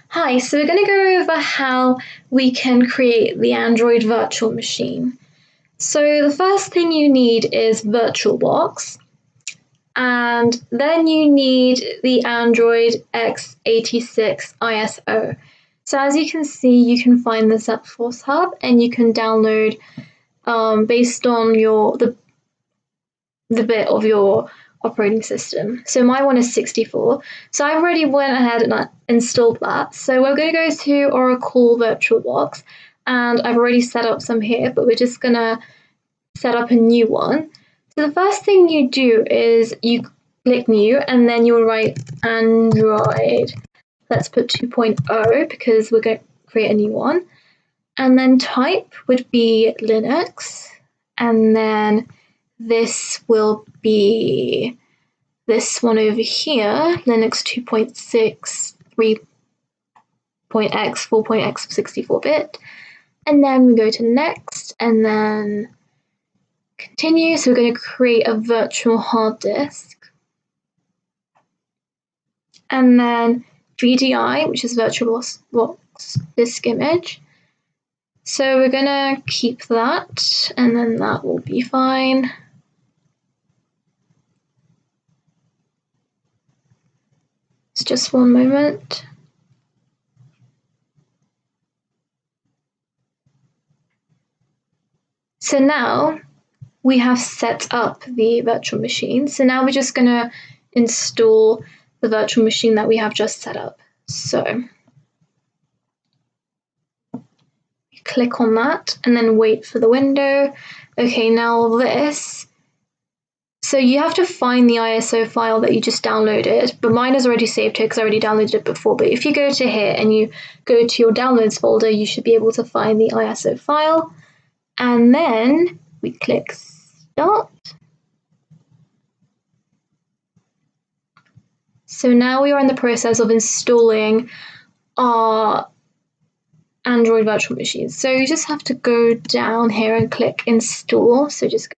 Hi, so we're going to go over how we can create the Android virtual machine. So the first thing you need is Virtualbox, and then you need the Android x86 ISO. So as you can see, you can find this at Force Hub, and you can download based on the bit of your operating system. So my one is 64. So I already went ahead and installed that. So we're going to go to Oracle VirtualBox, and I've already set up some here, but we're just going to set up a new one. So the first thing you do is you click new, and then you'll write Android. Let's put 2.0 because we're going to create a new one. And then type would be Linux, and then this will be this one over here, Linux 2.6, 3.x, 4.x, 64-bit. And then we go to next, and then continue. So we're going to create a virtual hard disk. And then VDI, which is VirtualBox disk image. So we're going to keep that, and then that will be fine. It's just one moment. So now we have set up the virtual machine. So now we're just going to install the virtual machine that we have just set up. So click on that and then wait for the window. Okay, now this. So you have to find the ISO file that you just downloaded, but mine is already saved here because I already downloaded it before. But if you go to here and you go to your downloads folder, you should be able to find the ISO file. And then we click start. So now we are in the process of installing our Android virtual machine. So you just have to go down here and click install. So just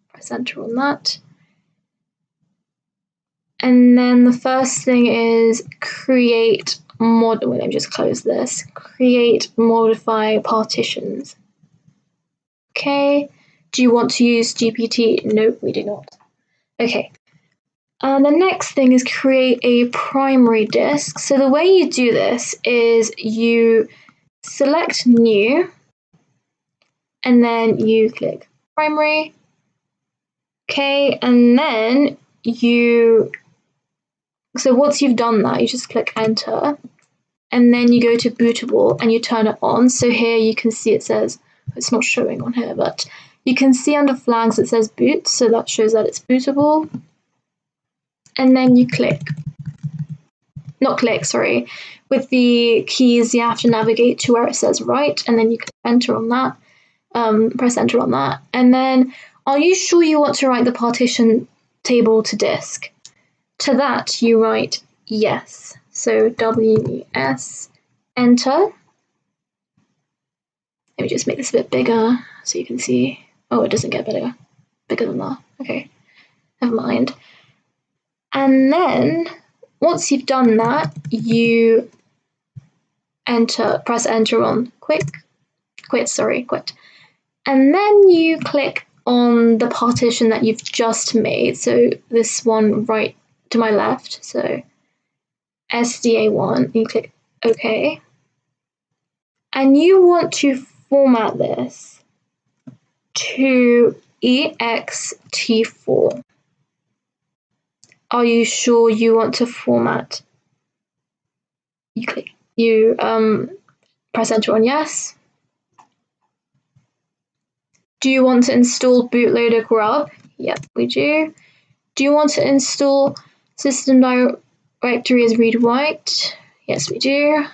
press enter on that. And then the first thing is create let me just close this. Create modify partitions. Okay. Do you want to use GPT? No, we do not. Okay. The next thing is create a primary disk. So the way you do this is you select new, and then you click primary. Okay, and then so once you've done that, you just click enter, and then you go to bootable and you turn it on. So here you can see it says, it's not showing on here, but you can see under flags it says boot, so that shows that it's bootable. And then you with the keys you have to navigate to where it says write, and then you click enter on that, press enter on that. And then are you sure you want to write the partition table to disk? To that you write yes. So WES, enter. Let me just make this a bit bigger so you can see. Oh, it doesn't get bigger than that. Okay, never mind. And then once you've done that, you press enter on quit. And then you click on the partition that you've just made. So this one right to my left, so SDA1, you click OK. And you want to format this to ext4. Are you sure you want to format? You press enter on yes. Do you want to install bootloader grub? Yep, we do. Do you want to install system directory as read write? Yes, we do.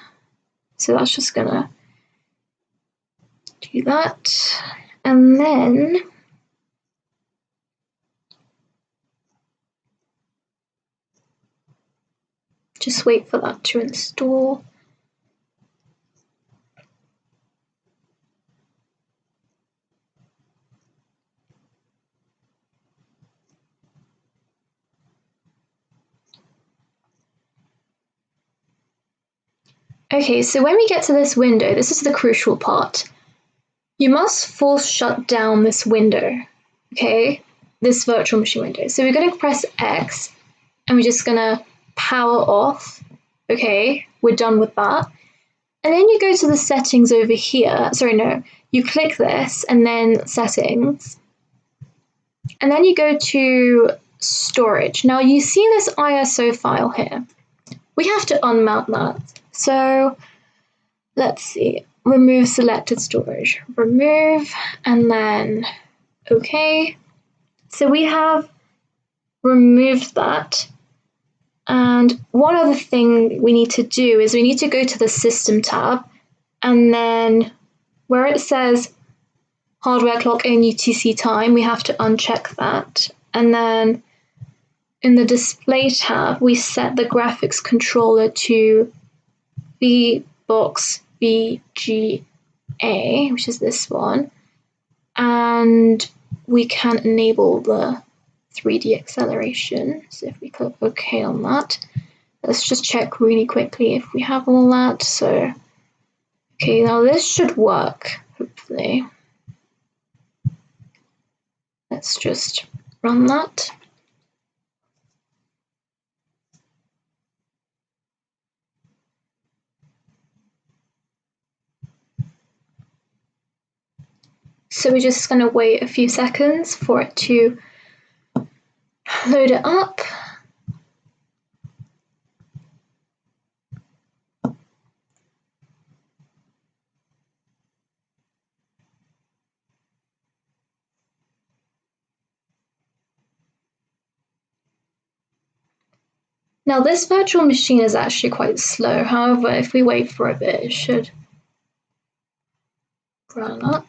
So that's just gonna do that. And then just wait for that to install. Okay, so when we get to this window, this is the crucial part. You must force shut down this window, okay? This virtual machine window. So we're going to press X and we're just going to power off. Okay, we're done with that. And then you go to the settings over here. Sorry, no. You click this and then settings. And then you go to storage. Now you see this ISO file here. We have to unmount that. So let's see. Remove selected storage. Remove and then OK. So we have removed that. And one other thing we need to do is we need to go to the System tab, and then where it says Hardware Clock and UTC Time, we have to uncheck that. And then in the Display tab, we set the graphics controller to VBox VGA, which is this one. And we can enable the 3D acceleration. So if we click OK on that, let's just check really quickly if we have all that. So, okay, now this should work, hopefully. Let's just run that. So we're just going to wait a few seconds for it to load it up. Now this virtual machine is actually quite slow. However, if we wait for a bit, it should run up.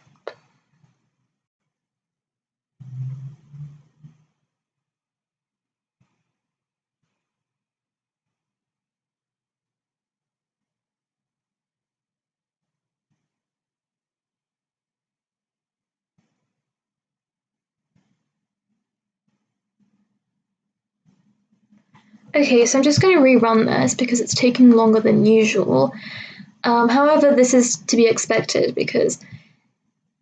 Okay, so I'm just going to rerun this because it's taking longer than usual. However, this is to be expected because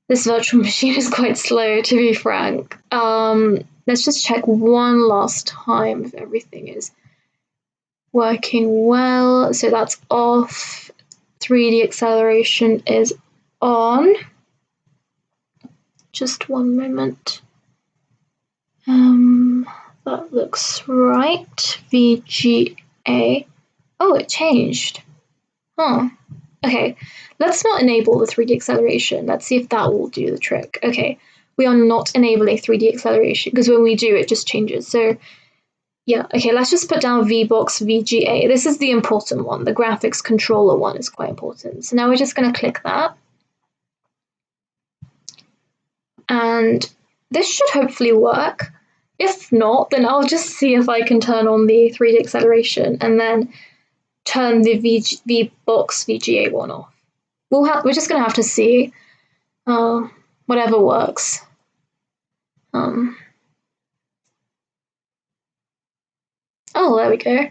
this virtual machine is quite slow, to be frank. Let's just check one last time if everything is working well. So that's off. 3D acceleration is on. Just one moment. That looks right. VGA. Oh, it changed. Huh. Okay, let's not enable the 3D acceleration. Let's see if that will do the trick. Okay, we are not enabling 3D acceleration because when we do, it just changes. So yeah, okay, let's just put down VBox VGA. This is the important one. The graphics controller one is quite important. So now we're just going to click that. And this should hopefully work. If not, then I'll just see if I can turn on the 3D acceleration and then turn the VBox VGA one off. We're just going to have to see whatever works. Oh, there we go.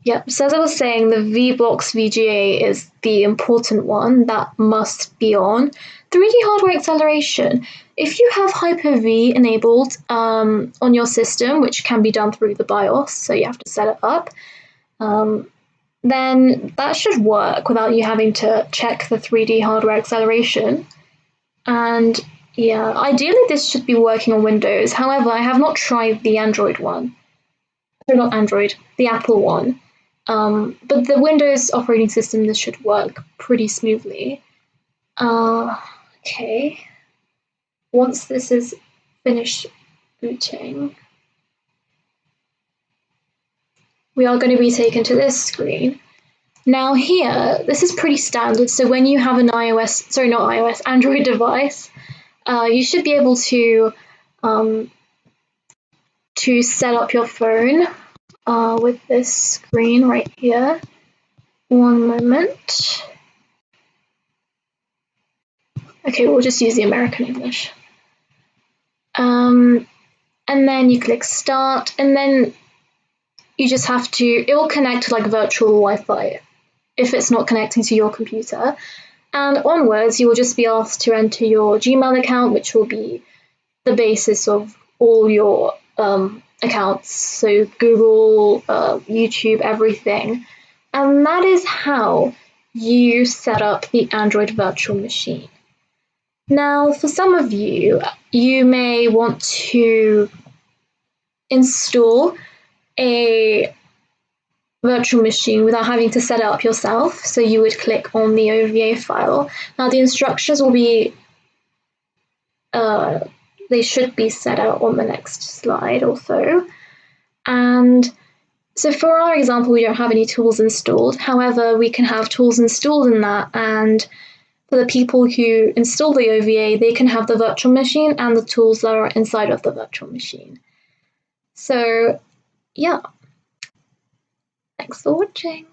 Yep, so as I was saying, the VBox VGA is the important one that must be on. 3D hardware acceleration. If you have Hyper-V enabled on your system, which can be done through the BIOS, so you have to set it up, then that should work without you having to check the 3D hardware acceleration. And yeah, ideally this should be working on Windows. However, I have not tried the Android one. Or not Android, the Apple one. But the Windows operating system, this should work pretty smoothly. Okay. Once this is finished booting, we are going to be taken to this screen. Now here, this is pretty standard. So when you have an Android device, you should be able to set up your phone with this screen right here. One moment. Okay, we'll just use the American English. And then you click start, and then you just have to, it will connect to like virtual Wi-Fi. if it's not connecting to your computer. And onwards, you will just be asked to enter your Gmail account, which will be the basis of all your accounts. So Google, YouTube, everything. And that is how you set up the Android virtual machine. Now, for some of you, you may want to install a virtual machine without having to set it up yourself. So you would click on the OVA file. Now, the instructions will be, they should be set out on the next slide also. And so for our example, we don't have any tools installed. However, we can have tools installed in that, and for the people who install the OVA, they can have the virtual machine and the tools that are inside of the virtual machine. So, yeah. Thanks for watching.